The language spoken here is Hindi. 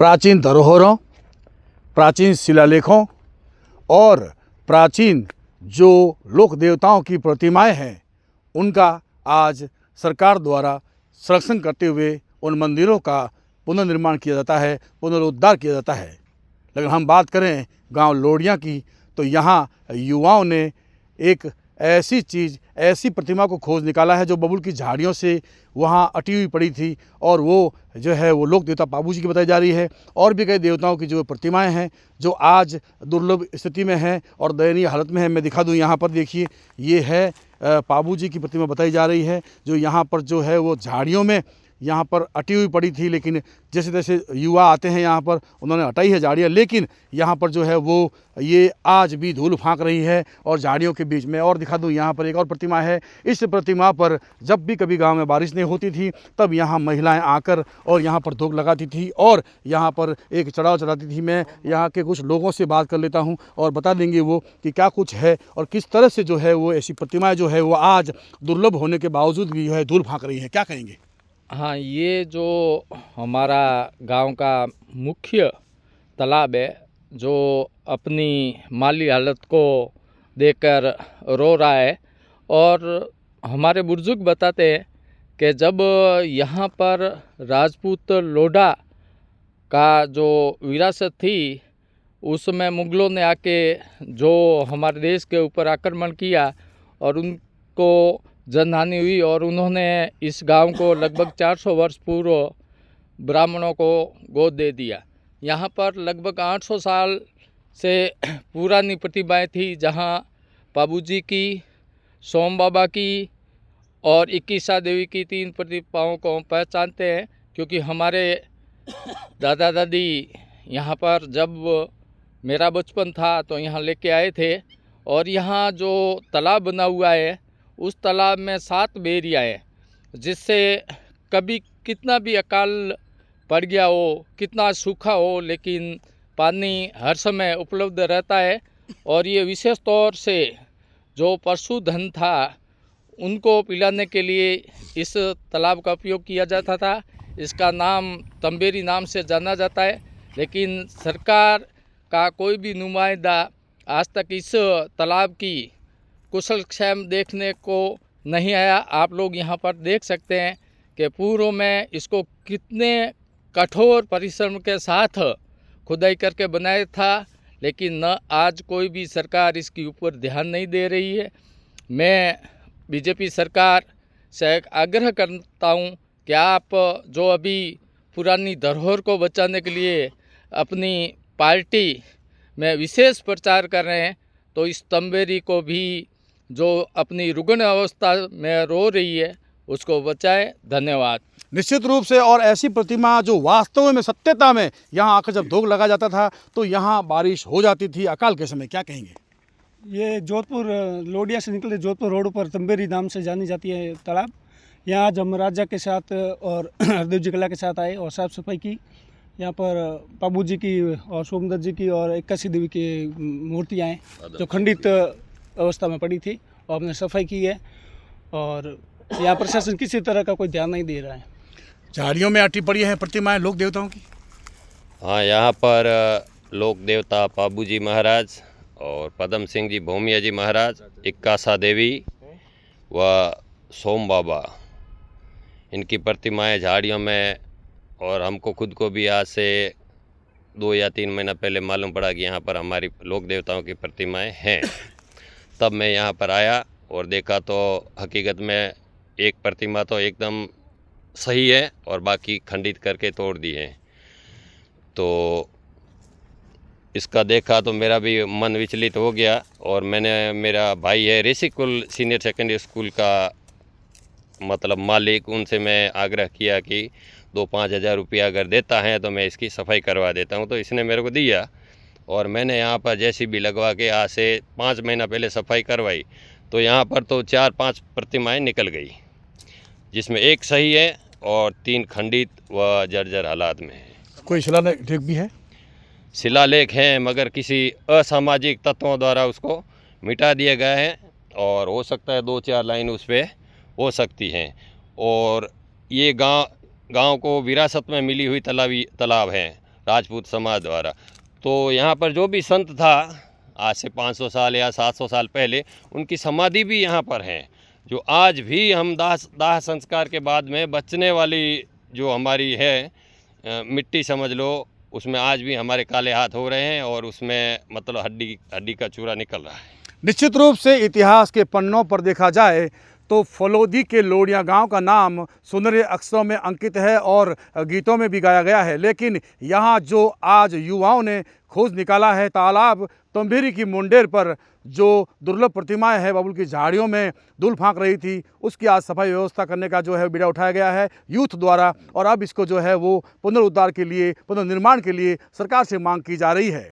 प्राचीन धरोहरों, प्राचीन शिलालेखों और प्राचीन जो लोक देवताओं की प्रतिमाएं हैं उनका आज सरकार द्वारा संरक्षण करते हुए उन मंदिरों का पुनर्निर्माण किया जाता है, पुनरुद्धार किया जाता है। लेकिन हम बात करें गांव लोडियां की, तो यहाँ युवाओं ने एक ऐसी चीज़, ऐसी प्रतिमा को खोज निकाला है जो बबुल की झाड़ियों से वहाँ अटी हुई पड़ी थी, और वो जो है वो लोक देवता पाबू जी की बताई जा रही है। और भी कई देवताओं की जो प्रतिमाएं हैं जो आज दुर्लभ स्थिति में हैं और दयनीय हालत में है। मैं दिखा दूं, यहाँ पर देखिए, ये है पाबू जी की प्रतिमा बताई जा रही है, जो यहाँ पर जो है वो झाड़ियों में यहाँ पर अटी हुई पड़ी थी। लेकिन जैसे जैसे युवा आते हैं यहाँ पर, उन्होंने हटाई है झाड़ियाँ, लेकिन यहाँ पर जो है वो ये आज भी धूल फांक रही है और झाड़ियों के बीच में। और दिखा दूँ, यहाँ पर एक और प्रतिमा है। इस प्रतिमा पर जब भी कभी गांव में बारिश नहीं होती थी तब यहाँ महिलाएं आकर और यहाँ पर धूप लगाती थी और यहाँ पर एक चढ़ाव चढ़ाती थी। मैं यहाँ के कुछ लोगों से बात कर लेता हूँ और बता देंगे वो कि क्या कुछ है और किस तरह से जो है वो ऐसी प्रतिमाएँ जो है वो आज दुर्लभ होने के बावजूद भी जो है धूल फांक रही है। क्या कहेंगे? हाँ, ये जो हमारा गांव का मुख्य तालाब है जो अपनी माली हालत को देखकर रो रहा है, और हमारे बुजुर्ग बताते हैं कि जब यहाँ पर राजपूत लोढ़ा का जो विरासत थी उसमें मुग़लों ने आके जो हमारे देश के ऊपर आक्रमण किया और उनको जनहानि हुई, और उन्होंने इस गांव को लगभग 400 वर्ष पूर्व ब्राह्मणों को गोद दे दिया। यहाँ पर लगभग 800 साल से पुरानी प्रतिमाएं थी, जहाँ पाबू जी की, सोम बाबा की और 21 देवी की 3 प्रतिमाओं को पहचानते हैं, क्योंकि हमारे दादा दादी यहाँ पर जब मेरा बचपन था तो यहाँ लेके आए थे। और यहाँ जो तालाब बना हुआ है उस तालाब में 7 बेरियाँ हैं, जिससे कभी कितना भी अकाल पड़ गया हो, कितना सूखा हो, लेकिन पानी हर समय उपलब्ध रहता है। और ये विशेष तौर से जो पशुधन था उनको पिलाने के लिए इस तालाब का उपयोग किया जाता था। इसका नाम तंबेरी नाम से जाना जाता है, लेकिन सरकार का कोई भी नुमाइंदा आज तक इस तालाब की कुशल क्षेम देखने को नहीं आया। आप लोग यहाँ पर देख सकते हैं कि पूर्व में इसको कितने कठोर परिश्रम के साथ खुदाई करके बनाया था, लेकिन न आज कोई भी सरकार इसके ऊपर ध्यान नहीं दे रही है। मैं बीजेपी सरकार से आग्रह करता हूँ कि आप जो अभी पुरानी धरोहर को बचाने के लिए अपनी पार्टी में विशेष प्रचार कर रहे हैं, तो इस तंबेरी को भी जो अपनी रुग्ण अवस्था में रो रही है उसको बचाए। धन्यवाद। निश्चित रूप से। और ऐसी प्रतिमा जो वास्तव में सत्यता में यहाँ आकर जब धोख लगा जाता था तो यहाँ बारिश हो जाती थी अकाल के समय। क्या कहेंगे? ये जोधपुर लोडिया से निकले जोधपुर रोड पर तंबेरी नाम से जानी जाती है तालाब। यहाँ आज हम राजा के साथ और हरदेव जी कला के साथ आए और साफ़ सफाई की। यहाँ पर पाबू जी की और सोमदत्त जी की और 81 देवी की मूर्तियाँ हैं जो खंडित अवस्था में पड़ी थी, और हमने सफाई की है। और यहाँ प्रशासन किसी तरह का कोई ध्यान नहीं दे रहा है। झाड़ियों में अटी पड़ी हैं प्रतिमाएं लोक देवताओं की। हाँ, यहाँ पर लोक देवता पाबू जी महाराज और पदम सिंह जी भूमिया जी महाराज, 81 देवी व सोम बाबा, इनकी प्रतिमाएं झाड़ियों में। और हमको खुद को भी आज से 2 या 3 महीना पहले मालूम पड़ा कि यहाँ पर हमारी लोक देवताओं की प्रतिमाएं हैं। तब मैं यहाँ पर आया और देखा तो हकीकत में एक प्रतिमा तो एकदम सही है और बाकी खंडित करके तोड़ दी है। तो इसका देखा तो मेरा भी मन विचलित हो गया, और मैंने, मेरा भाई है ऋषिकुल सीनियर सेकेंडरी स्कूल का मतलब मालिक, उनसे मैं आग्रह किया कि 2-5 हज़ार रुपया अगर देता है तो मैं इसकी सफाई करवा देता हूँ। तो इसने मेरे को दिया और मैंने यहाँ पर JCB लगवा के आज से 5 महीना पहले सफाई करवाई। तो यहाँ पर तो 4-5 प्रतिमाएं निकल गई, जिसमें एक सही है और 3 खंडित व जर्जर हालात में है। कोई शिलालेख भी है? शिलालेख हैं, मगर किसी असामाजिक तत्वों द्वारा उसको मिटा दिया गया है, और हो सकता है 2-4 लाइन उस पर हो सकती हैं। और ये गांव को विरासत में मिली हुई तालाब है, राजपूत समाज द्वारा। तो यहाँ पर जो भी संत था आज से 500 साल या 700 साल पहले, उनकी समाधि भी यहाँ पर है, जो आज भी हम दाह संस्कार के बाद में बचने वाली जो हमारी है मिट्टी समझ लो, उसमें आज भी हमारे काले हाथ हो रहे हैं और उसमें मतलब हड्डी का चूरा निकल रहा है। निश्चित रूप से इतिहास के पन्नों पर देखा जाए तो फलोदी के लोडिया गांव का नाम सुनहरे अक्षरों में अंकित है और गीतों में भी गाया गया है, लेकिन यहाँ जो आज युवाओं ने खोज निकाला है तालाब तंबेरी की मुंडेर पर जो दुर्लभ प्रतिमाएं है बबुल की झाड़ियों में धूल फांक रही थी, उसकी आज सफाई व्यवस्था करने का जो है बीड़ा उठाया गया है यूथ द्वारा, और अब इसको जो है वो पुनरुद्धार के लिए, पुनर्निर्माण के लिए सरकार से मांग की जा रही है।